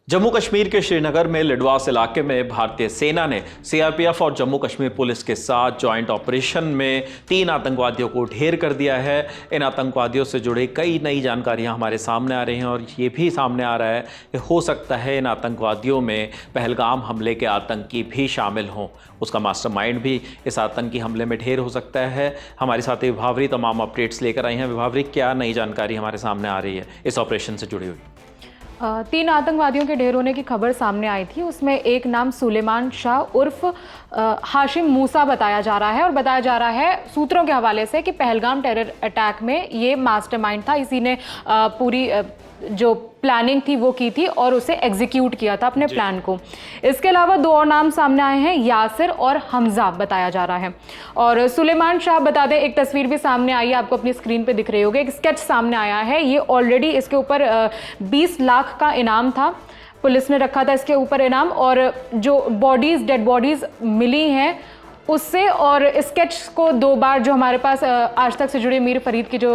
जम्मू कश्मीर के श्रीनगर में लिडवास इलाके में भारतीय सेना ने सीआरपीएफ और जम्मू कश्मीर पुलिस के साथ जॉइंट ऑपरेशन में 3 आतंकवादियों को ढेर कर दिया है। इन आतंकवादियों से जुड़ी कई नई जानकारियां हमारे सामने आ रही हैं और ये भी सामने आ रहा है कि हो सकता है इन आतंकवादियों में पहलगाम हमले के आतंकी भी शामिल हों। उसका मास्टरमाइंड भी इस आतंकी हमले में ढेर हो सकता है। हमारे साथ विभावरी तमाम अपडेट्स लेकर आई हैं। विभावरी, क्या नई जानकारी हमारे सामने आ रही है इस ऑपरेशन से जुड़ी हुई? 3 आतंकवादियों के ढेर होने की खबर सामने आई थी। उसमें एक नाम सुलेमान शाह उर्फ हाशिम मूसा बताया जा रहा है और बताया जा रहा है सूत्रों के हवाले से कि पहलगाम टेरर अटैक में ये मास्टरमाइंड था। इसी ने पूरी जो प्लानिंग थी वो की थी और उसे एग्जीक्यूट किया था अपने प्लान को। इसके अलावा 2 और नाम सामने आए हैं, यासिर और हमजा बताया जा रहा है। और सुलेमान शाह बता दें, एक तस्वीर भी सामने आई है, आपको अपनी स्क्रीन पे दिख रही होगी, एक स्केच सामने आया है। ये ऑलरेडी इसके ऊपर 20 लाख का इनाम था, पुलिस ने रखा था इसके ऊपर इनाम। और जो डेड बॉडीज मिली हैं उससे और स्केच को 2 बार, जो हमारे पास आज तक से जुड़े मीर फरीद की जो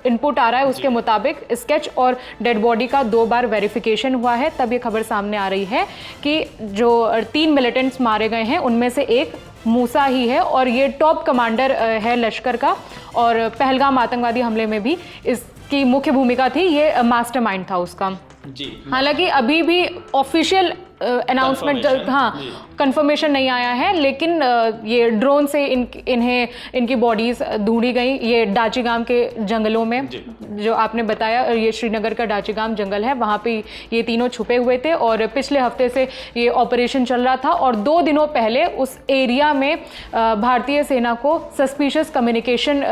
इनपुट आ रहा है उसके मुताबिक स्केच और डेड बॉडी का 2 बार वेरिफिकेशन हुआ है। तब ये खबर सामने आ रही है कि जो 3 मिलिटेंट्स मारे गए हैं उनमें से एक मूसा ही है और ये टॉप कमांडर है लश्कर का। और पहलगाम आतंकवादी हमले में भी इसकी मुख्य भूमिका थी, ये मास्टरमाइंड था उसका। हालांकि अभी भी ऑफिशियल अनाउंसमेंट कंफर्मेशन नहीं आया है, लेकिन ये ड्रोन से इनकी बॉडीज ढूंढी गई। ये डाचीगाम के जंगलों में, जो आपने बताया, ये श्रीनगर का डाचीगाम जंगल है, वहाँ पे ये तीनों छुपे हुए थे और पिछले हफ्ते से ये ऑपरेशन चल रहा था। और 2 दिनों पहले उस एरिया में भारतीय सेना को सस्पिशियस कम्युनिकेशन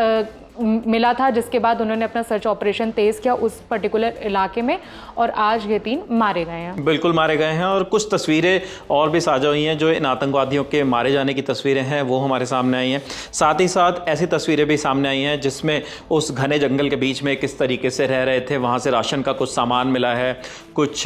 मिला था, जिसके बाद उन्होंने अपना सर्च ऑपरेशन तेज किया उस पर्टिकुलर इलाके में और आज ये 3 मारे गए हैं। बिल्कुल मारे गए हैं और कुछ तस्वीरें और भी साझा हुई हैं। जो इन आतंकवादियों के मारे जाने की तस्वीरें हैं वो हमारे सामने आई हैं। साथ ही साथ ऐसी तस्वीरें भी सामने आई हैं जिसमें उस घने जंगल के बीच में किस तरीके से रह रहे थे, वहाँ से राशन का कुछ सामान मिला है, कुछ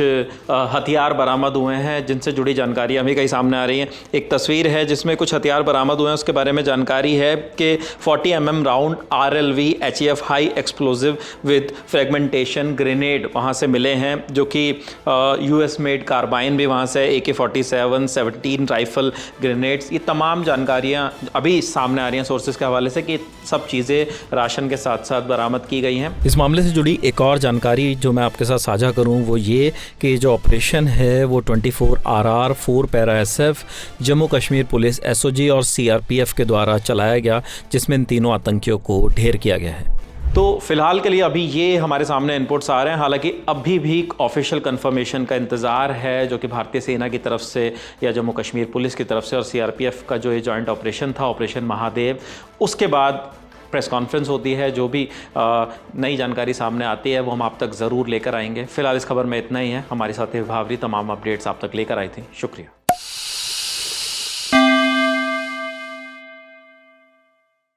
हथियार बरामद हुए हैं जिनसे जुड़ी जानकारियाँ भी कई सामने आ रही हैं। एक तस्वीर है जिसमें कुछ हथियार बरामद हुए हैं, उसके बारे में जानकारी है कि 40 mm round RLV HEF high explosive with fragmentation grenade वहाँ से मिले हैं, जो कि US मेड कार्बाइन भी वहाँ से, AK-47 17 राइफल ग्रेनेड्स। ये तमाम जानकारियाँ अभी सामने आ रही हैं सोर्सेज के हवाले से कि सब चीज़ें राशन के साथ साथ बरामद की गई हैं। इस मामले से जुड़ी एक और जानकारी जो मैं आपके साथ साझा करूँ वो ये कि जो ऑपरेशन है वो 24 RR 4 para SF Jammu Kashmir police SOG और CRPF के द्वारा चलाया गया, जिसमें इन तीनों आतंकियों को ढेर किया गया है। तो फिलहाल के लिए अभी ये हमारे सामने इनपुट्स आ रहे हैं। हालांकि अभी भी ऑफिशियल कंफर्मेशन का इंतज़ार है, जो कि भारतीय सेना की तरफ से या जम्मू कश्मीर पुलिस की तरफ से और CRPF का जो ये जॉइंट ऑपरेशन था, ऑपरेशन महादेव, उसके बाद प्रेस कॉन्फ्रेंस होती है। जो भी नई जानकारी सामने आती है वो हम आप तक ज़रूर लेकर आएंगे। फिलहाल इस खबर में इतना ही है। हमारे साथ विभावरी तमाम अपडेट्स आप तक लेकर आई थी। शुक्रिया।